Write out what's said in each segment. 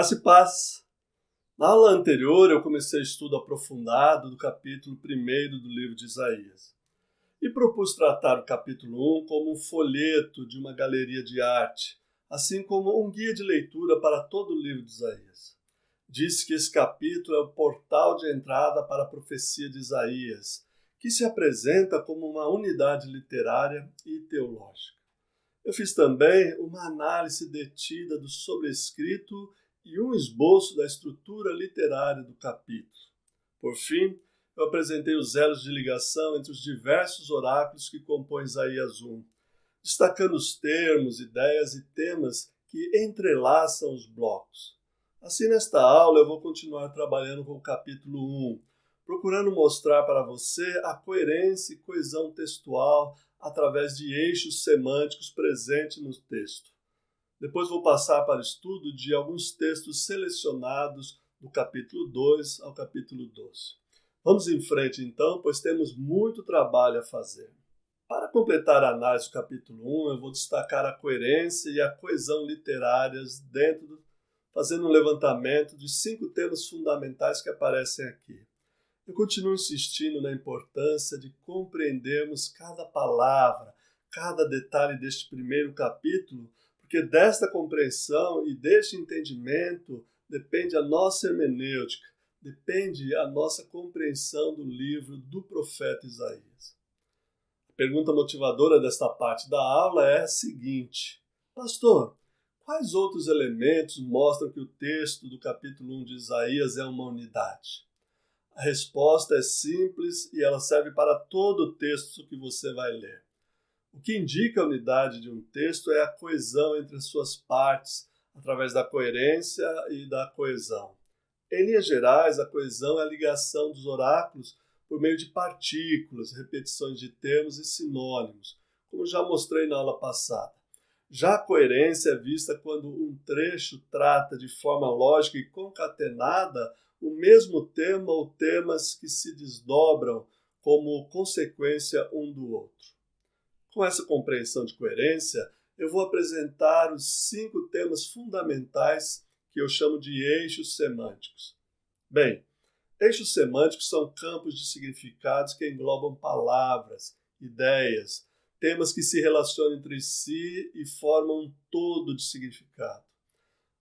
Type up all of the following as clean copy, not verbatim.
Graça e paz. Na aula anterior, eu comecei estudo aprofundado do capítulo 1 do livro de Isaías e propus tratar o capítulo 1 como um folheto de uma galeria de arte, assim como um guia de leitura para todo o livro de Isaías. Disse que esse capítulo é o portal de entrada para a profecia de Isaías, que se apresenta como uma unidade literária e teológica. Eu fiz também uma análise detida do sobrescrito e um esboço da estrutura literária do capítulo. Por fim, eu apresentei os elos de ligação entre os diversos oráculos que compõem Isaías 1, destacando os termos, ideias e temas que entrelaçam os blocos. Assim, nesta aula, eu vou continuar trabalhando com o capítulo 1, procurando mostrar para você a coerência e coesão textual através de eixos semânticos presentes no texto. Depois vou passar para o estudo de alguns textos selecionados do capítulo 2 ao capítulo 12. Vamos em frente então, pois temos muito trabalho a fazer. Para completar a análise do capítulo 1, eu vou destacar a coerência e a coesão literárias fazendo um levantamento de 5 temas fundamentais que aparecem aqui. Eu continuo insistindo na importância de compreendermos cada palavra, cada detalhe deste primeiro capítulo, porque desta compreensão e deste entendimento depende a nossa hermenêutica, depende a nossa compreensão do livro do profeta Isaías. A pergunta motivadora desta parte da aula é a seguinte: Pastor, quais outros elementos mostram que o texto do capítulo 1 de Isaías é uma unidade? A resposta é simples e ela serve para todo o texto que você vai ler. O que indica a unidade de um texto é a coesão entre as suas partes, através da coerência e da coesão. Em linhas gerais, a coesão é a ligação dos oráculos por meio de partículas, repetições de termos e sinônimos, como já mostrei na aula passada. Já a coerência é vista quando um trecho trata de forma lógica e concatenada o mesmo tema ou temas que se desdobram como consequência um do outro. Com essa compreensão de coerência, eu vou apresentar os 5 temas fundamentais que eu chamo de eixos semânticos. Bem, eixos semânticos são campos de significados que englobam palavras, ideias, temas que se relacionam entre si e formam um todo de significado.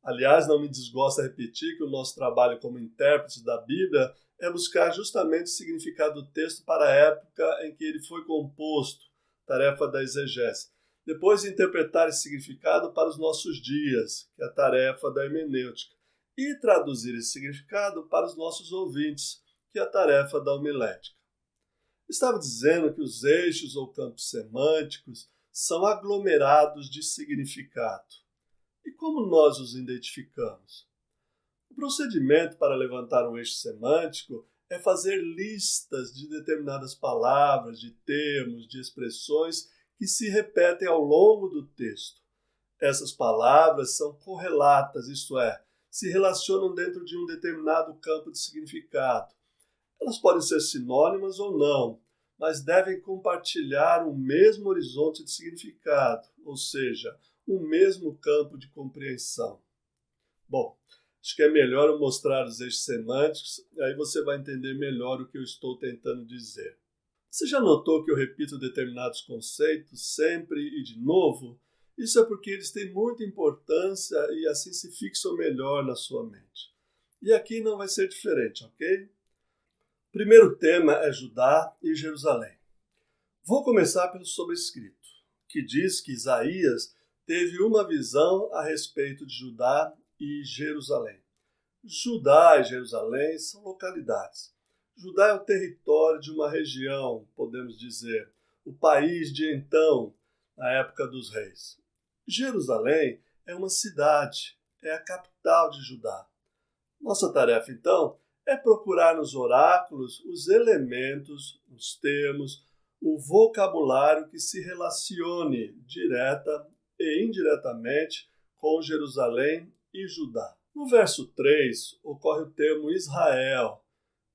Aliás, não me desgosta repetir que o nosso trabalho como intérprete da Bíblia é buscar justamente o significado do texto para a época em que ele foi composto, tarefa da exegese. Depois interpretar esse significado para os nossos dias, que é a tarefa da hermenêutica, e traduzir esse significado para os nossos ouvintes, que é a tarefa da homilética. Estava dizendo que os eixos ou campos semânticos são aglomerados de significado. E como nós os identificamos? O procedimento para levantar um eixo semântico é fazer listas de determinadas palavras, de termos, de expressões que se repetem ao longo do texto. Essas palavras são correlatas, isto é, se relacionam dentro de um determinado campo de significado. Elas podem ser sinônimas ou não, mas devem compartilhar o mesmo horizonte de significado, ou seja, o mesmo campo de compreensão. Bom, acho que é melhor eu mostrar os eixos semânticos, aí você vai entender melhor o que eu estou tentando dizer. Você já notou que eu repito determinados conceitos sempre e de novo? Isso é porque eles têm muita importância e assim se fixam melhor na sua mente. E aqui não vai ser diferente, ok? O primeiro tema é Judá e Jerusalém. Vou começar pelo sobrescrito, que diz que Isaías teve uma visão a respeito de Judá e Jerusalém. Judá e Jerusalém são localidades. Judá é o território de uma região, podemos dizer, o país de então, na época dos reis. Jerusalém é uma cidade, é a capital de Judá. Nossa tarefa, então, é procurar nos oráculos os elementos, os termos, o vocabulário que se relacione direta e indiretamente com Jerusalém e Judá. No verso 3, ocorre o termo Israel.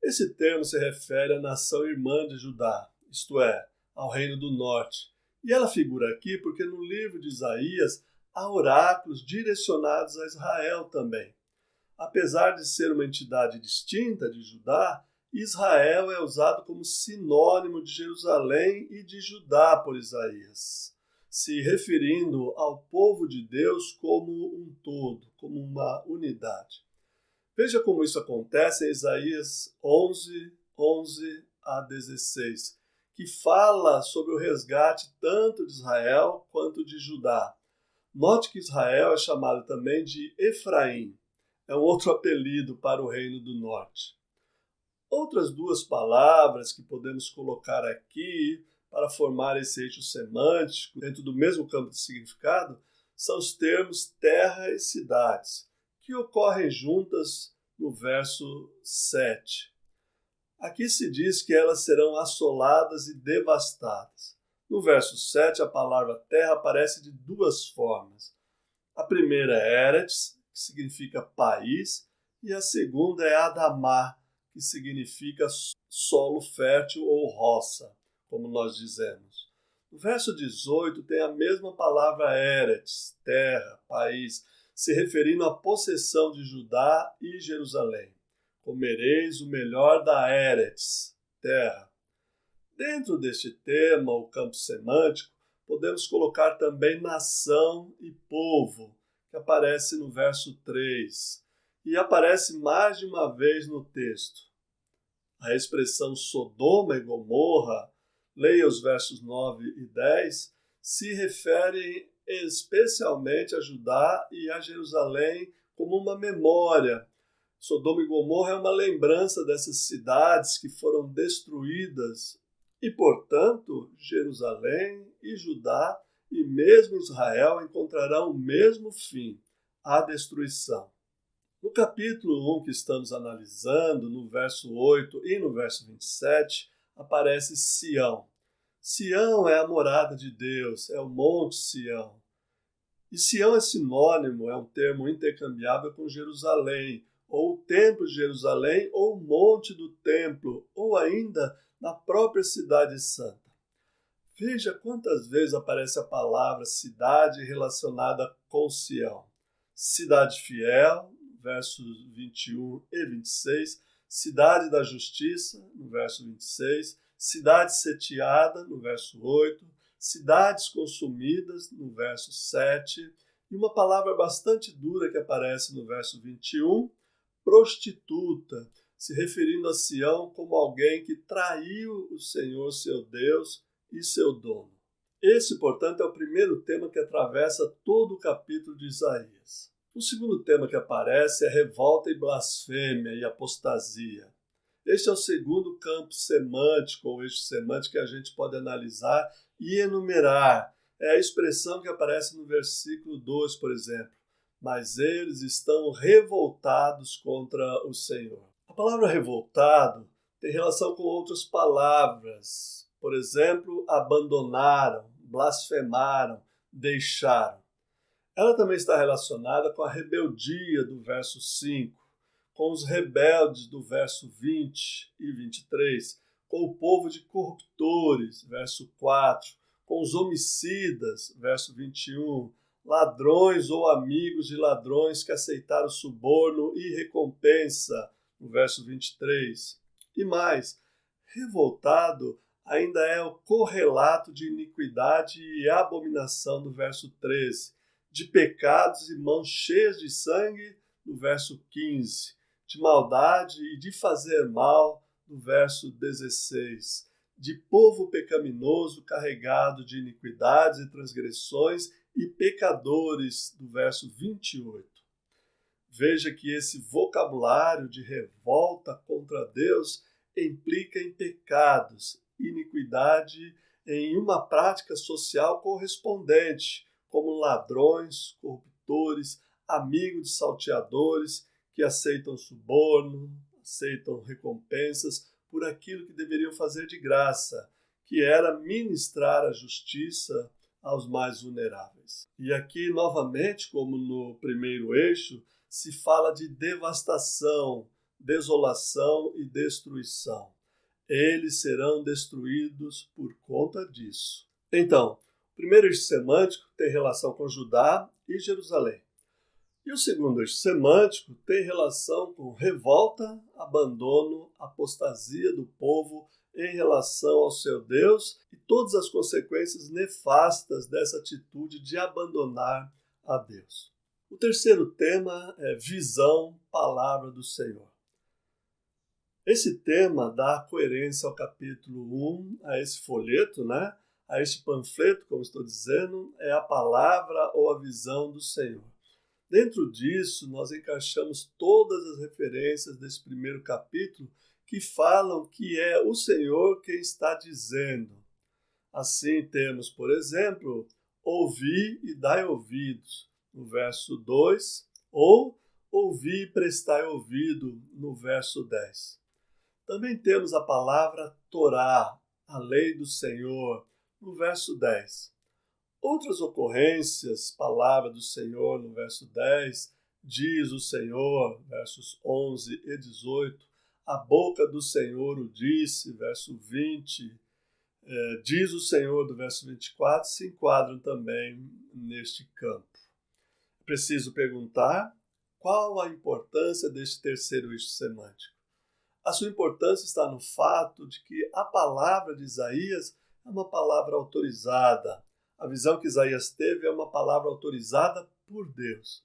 Esse termo se refere à nação irmã de Judá, isto é, ao Reino do Norte. E ela figura aqui porque no livro de Isaías há oráculos direcionados a Israel também. Apesar de ser uma entidade distinta de Judá, Israel é usado como sinônimo de Jerusalém e de Judá por Isaías, se referindo ao povo de Deus como um todo, como uma unidade. Veja como isso acontece em Isaías 11, 11 a 16, que fala sobre o resgate tanto de Israel quanto de Judá. Note que Israel é chamado também de Efraim, é um outro apelido para o reino do norte. Outras duas palavras que podemos colocar aqui para formar esse eixo semântico dentro do mesmo campo de significado são os termos terra e cidades, que ocorrem juntas no verso 7. Aqui se diz que elas serão assoladas e devastadas. No verso 7, a palavra terra aparece de duas formas. A primeira é Eretz, que significa país, e a segunda é Adamá, que significa solo fértil ou roça, como nós dizemos. No verso 18 tem a mesma palavra Eretz, terra, país, se referindo à possessão de Judá e Jerusalém. Comereis o melhor da Eretz, terra. Dentro deste tema, o campo semântico, podemos colocar também nação e povo, que aparece no verso 3, e aparece mais de uma vez no texto. A expressão Sodoma e Gomorra, leia os versos 9 e 10, se refere especialmente a Judá e a Jerusalém como uma memória. Sodoma e Gomorra é uma lembrança dessas cidades que foram destruídas e, portanto, Jerusalém e Judá e mesmo Israel encontrarão o mesmo fim, a destruição. No capítulo 1 que estamos analisando, no verso 8 e no verso 27, aparece Sião. Sião é a morada de Deus, é o Monte Sião. E Sião é sinônimo, é um termo intercambiável com Jerusalém, ou o Templo de Jerusalém, ou o Monte do Templo, ou ainda na própria Cidade Santa. Veja quantas vezes aparece a palavra cidade relacionada com Sião. Cidade fiel, versos 21 e 26, cidade da justiça, no verso 26, cidade sitiada, no verso 8, cidades consumidas, no verso 7, e uma palavra bastante dura que aparece no verso 21, prostituta, se referindo a Sião como alguém que traiu o Senhor, seu Deus, e seu dono. Esse, portanto, é o primeiro tema que atravessa todo o capítulo de Isaías. O segundo tema que aparece é revolta e blasfêmia e apostasia. Este é o segundo campo semântico, ou eixo semântico, que a gente pode analisar e enumerar. É a expressão que aparece no versículo 2, por exemplo. Mas eles estão revoltados contra o Senhor. A palavra revoltado tem relação com outras palavras. Por exemplo, abandonaram, blasfemaram, deixaram. Ela também está relacionada com a rebeldia do verso 5, com os rebeldes do verso 20 e 23, com o povo de corruptores, verso 4, com os homicidas, verso 21, ladrões ou amigos de ladrões que aceitaram suborno e recompensa, no verso 23. E mais, revoltado ainda é o correlato de iniquidade e abominação do verso 13, de pecados e mãos cheias de sangue, no verso 15, de maldade e de fazer mal, no verso 16, de povo pecaminoso carregado de iniquidades e transgressões e pecadores, do verso 28. Veja que esse vocabulário de revolta contra Deus implica em pecados, iniquidade em uma prática social correspondente, como ladrões, corruptores, amigos de salteadores que aceitam suborno, aceitam recompensas por aquilo que deveriam fazer de graça, que era ministrar a justiça aos mais vulneráveis. E aqui, novamente, como no primeiro eixo, se fala de devastação, desolação e destruição. Eles serão destruídos por conta disso. Então, o primeiro eixo semântico tem relação com Judá e Jerusalém. E o segundo eixo semântico tem relação com revolta, abandono, apostasia do povo em relação ao seu Deus e todas as consequências nefastas dessa atitude de abandonar a Deus. O terceiro tema é visão, palavra do Senhor. Esse tema dá coerência ao capítulo 1, a esse folheto, a este panfleto, como estou dizendo, é a palavra ou a visão do Senhor. Dentro disso, nós encaixamos todas as referências desse primeiro capítulo que falam que é o Senhor quem está dizendo. Assim temos, por exemplo, ouvi e dai ouvidos, no verso 2, ou ouvi e prestai ouvido, no verso 10. Também temos a palavra Torá, a lei do Senhor, no verso 10. Outras ocorrências, palavra do Senhor no verso 10, diz o Senhor, versos 11 e 18, a boca do Senhor o disse, verso 20, diz o Senhor do verso 24, se enquadram também neste campo. Preciso perguntar qual a importância deste terceiro eixo semântico. A sua importância está no fato de que a palavra de Isaías é uma palavra autorizada. A visão que Isaías teve é uma palavra autorizada por Deus.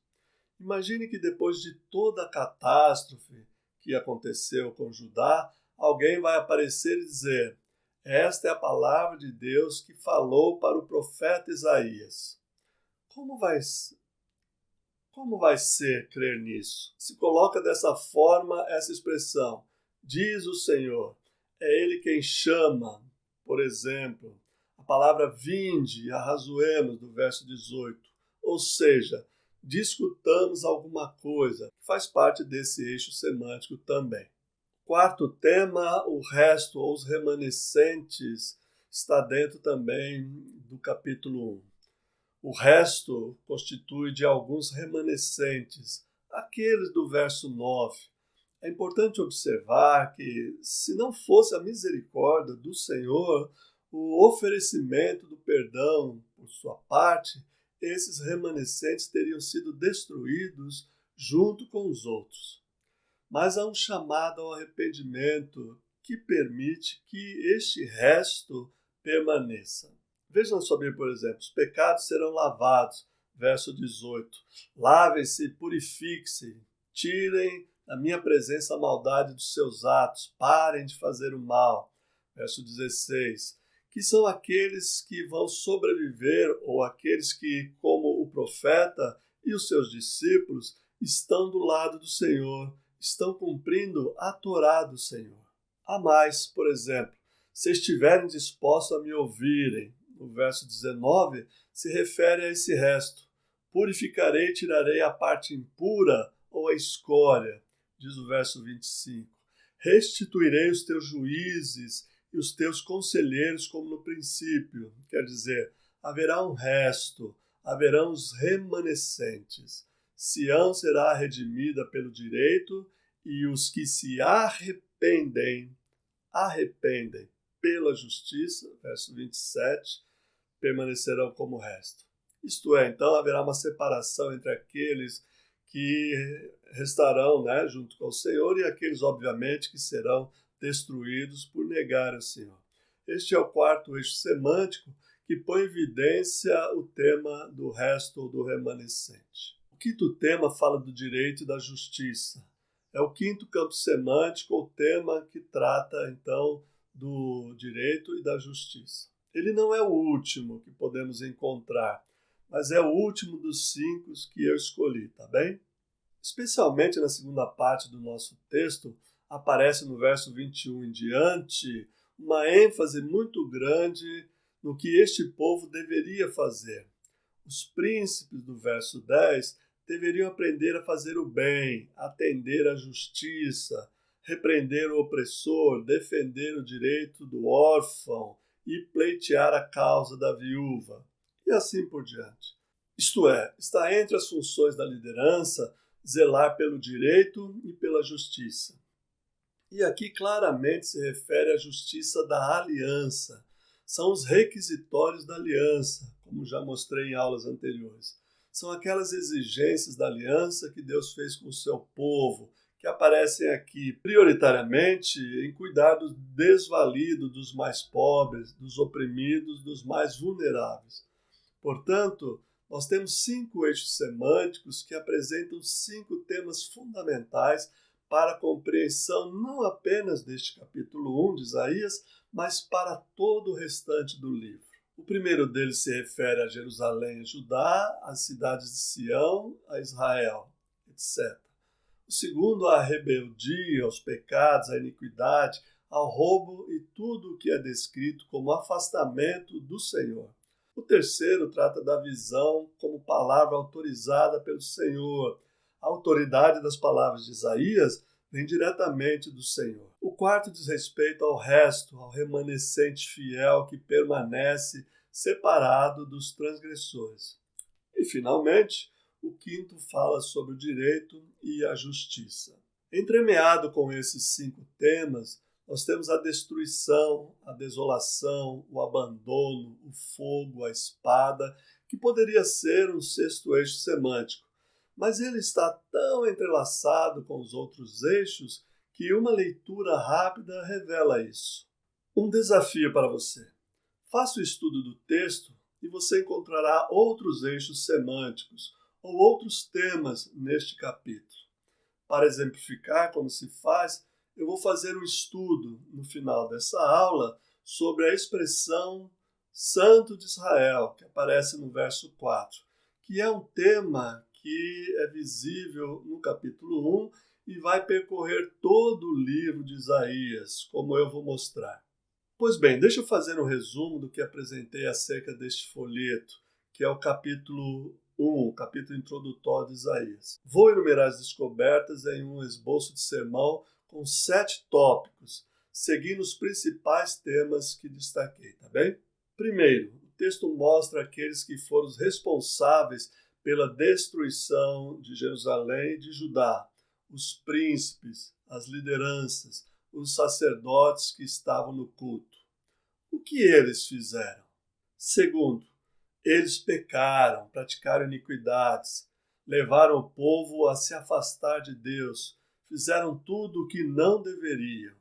Imagine que depois de toda a catástrofe que aconteceu com Judá, alguém vai aparecer e dizer: esta é a palavra de Deus que falou para o profeta Isaías. Como vai ser crer nisso? Se coloca dessa forma essa expressão, diz o Senhor, é Ele quem chama, por exemplo, a palavra vinde e arrazoemos, do verso 18. Ou seja, discutamos alguma coisa, que faz parte desse eixo semântico também. Quarto tema, o resto ou os remanescentes, está dentro também do capítulo 1. O resto constitui de alguns remanescentes, aqueles do verso 9. É importante observar que, se não fosse a misericórdia do Senhor, o oferecimento do perdão por sua parte, esses remanescentes teriam sido destruídos junto com os outros. Mas há um chamado ao arrependimento que permite que este resto permaneça. Veja na sua Bíblia, por exemplo, os pecados serão lavados, verso 18. Lavem-se, purifiquem-se, tirem da minha presença a maldade dos seus atos, parem de fazer o mal, verso 16. Que são aqueles que vão sobreviver, ou aqueles que, como o profeta e os seus discípulos, estão do lado do Senhor, estão cumprindo a Torá do Senhor. A mais, por exemplo, se estiverem dispostos a me ouvirem, no verso 19, se refere a esse resto. Purificarei e tirarei a parte impura ou a escória, diz o verso 25. Restituirei os teus juízes e os teus conselheiros como no princípio. Quer dizer, haverá um resto, haverão os remanescentes. Sião será redimida pelo direito e os que se arrependem pela justiça, verso 27, permanecerão como resto. Isto é, então, haverá uma separação entre aqueles que restarão junto com o Senhor e aqueles, obviamente, que serão destruídos por negar o Senhor. Este é o quarto eixo semântico que põe em evidência o tema do resto ou do remanescente. O quinto tema fala do direito e da justiça. É o quinto campo semântico, ou tema que trata, então, do direito e da justiça. Ele não é o último que podemos encontrar, mas é o último dos 5 que eu escolhi, tá bem? Especialmente na segunda parte do nosso texto, aparece no verso 21 em diante uma ênfase muito grande no que este povo deveria fazer. Os príncipes do verso 10 deveriam aprender a fazer o bem, atender à justiça, repreender o opressor, defender o direito do órfão e pleitear a causa da viúva, e assim por diante. Isto é, está entre as funções da liderança zelar pelo direito e pela justiça. E aqui claramente se refere à justiça da aliança. São os requisitórios da aliança, como já mostrei em aulas anteriores. São aquelas exigências da aliança que Deus fez com o seu povo, que aparecem aqui prioritariamente em cuidar do desvalido, dos mais pobres, dos oprimidos, dos mais vulneráveis. Portanto, nós temos 5 eixos semânticos que apresentam 5 temas fundamentais para a compreensão não apenas deste capítulo 1 de Isaías, mas para todo o restante do livro. O primeiro deles se refere a Jerusalém, a Judá, às cidades de Sião, a Israel, etc. O segundo, à rebeldia, aos pecados, à iniquidade, ao roubo e tudo o que é descrito como afastamento do Senhor. O terceiro trata da visão como palavra autorizada pelo Senhor. A autoridade das palavras de Isaías vem diretamente do Senhor. O quarto diz respeito ao resto, ao remanescente fiel que permanece separado dos transgressores. E, finalmente, o quinto fala sobre o direito e a justiça. Entremeado com esses 5 temas, nós temos a destruição, a desolação, o abandono, o fogo, a espada, que poderia ser um 6º eixo semântico. Mas ele está tão entrelaçado com os outros eixos que uma leitura rápida revela isso. Um desafio para você. Faça o estudo do texto e você encontrará outros eixos semânticos ou outros temas neste capítulo. Para exemplificar como se faz, eu vou fazer um estudo no final dessa aula sobre a expressão Santo de Israel, que aparece no verso 4, que é um tema que é visível no capítulo 1 e vai percorrer todo o livro de Isaías, como eu vou mostrar. Pois bem, deixa eu fazer um resumo do que apresentei acerca deste folheto, que é o capítulo 1, o capítulo introdutório de Isaías. Vou enumerar as descobertas em um esboço de sermão com 7 tópicos, seguindo os principais temas que destaquei, tá bem? Primeiro, o texto mostra aqueles que foram os responsáveis pela destruição de Jerusalém e de Judá, os príncipes, as lideranças, os sacerdotes que estavam no culto. O que eles fizeram? Segundo, eles pecaram, praticaram iniquidades, levaram o povo a se afastar de Deus, fizeram tudo o que não deveriam.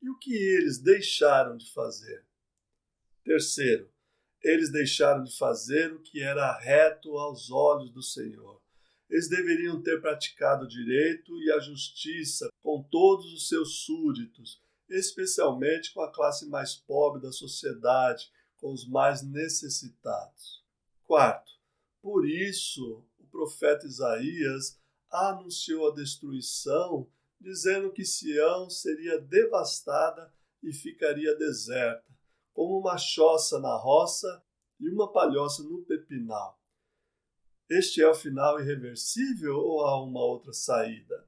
E o que eles deixaram de fazer? Terceiro, eles deixaram de fazer o que era reto aos olhos do Senhor. Eles deveriam ter praticado o direito e a justiça com todos os seus súditos, especialmente com a classe mais pobre da sociedade, com os mais necessitados. Quarto, por isso o profeta Isaías anunciou a destruição, dizendo que Sião seria devastada e ficaria deserta, como uma choça na roça e uma palhoça no pepinal. Este é o final irreversível ou há uma outra saída?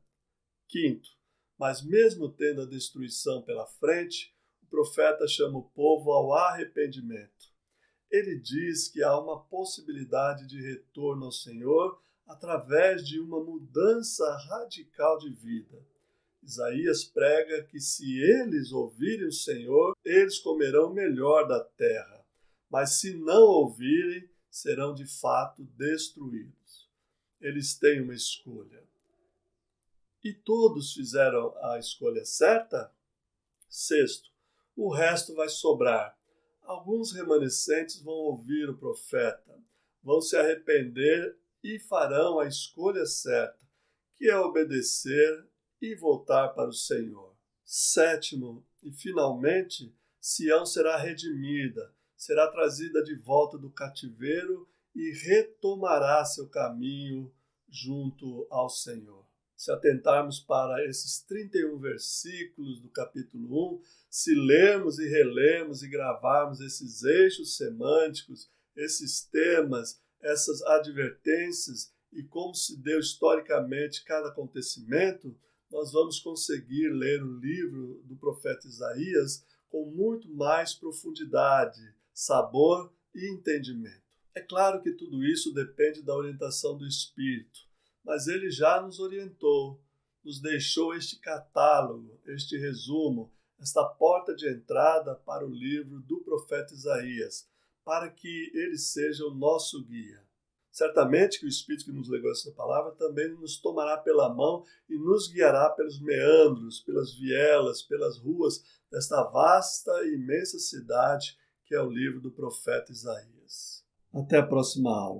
Quinto, mas mesmo tendo a destruição pela frente, o profeta chama o povo ao arrependimento. Ele diz que há uma possibilidade de retorno ao Senhor através de uma mudança radical de vida. Isaías prega que se eles ouvirem o Senhor, eles comerão melhor da terra, mas se não ouvirem, serão de fato destruídos. Eles têm uma escolha. E todos fizeram a escolha certa? Sexto, o resto vai sobrar. Alguns remanescentes vão ouvir o profeta, vão se arrepender e farão a escolha certa, que é obedecer e voltar para o Senhor. Sétimo, e finalmente, Sião será redimida, será trazida de volta do cativeiro e retomará seu caminho junto ao Senhor. Se atentarmos para esses 31 versículos do capítulo 1, se lermos e relermos e gravarmos esses eixos semânticos, esses temas, essas advertências e como se deu historicamente cada acontecimento, nós vamos conseguir ler o livro do profeta Isaías com muito mais profundidade, sabor e entendimento. É claro que tudo isso depende da orientação do Espírito, mas ele já nos orientou, nos deixou este catálogo, este resumo, esta porta de entrada para o livro do profeta Isaías, para que ele seja o nosso guia. Certamente que o Espírito que nos legou essa palavra também nos tomará pela mão e nos guiará pelos meandros, pelas vielas, pelas ruas desta vasta e imensa cidade que é o livro do profeta Isaías. Até a próxima aula.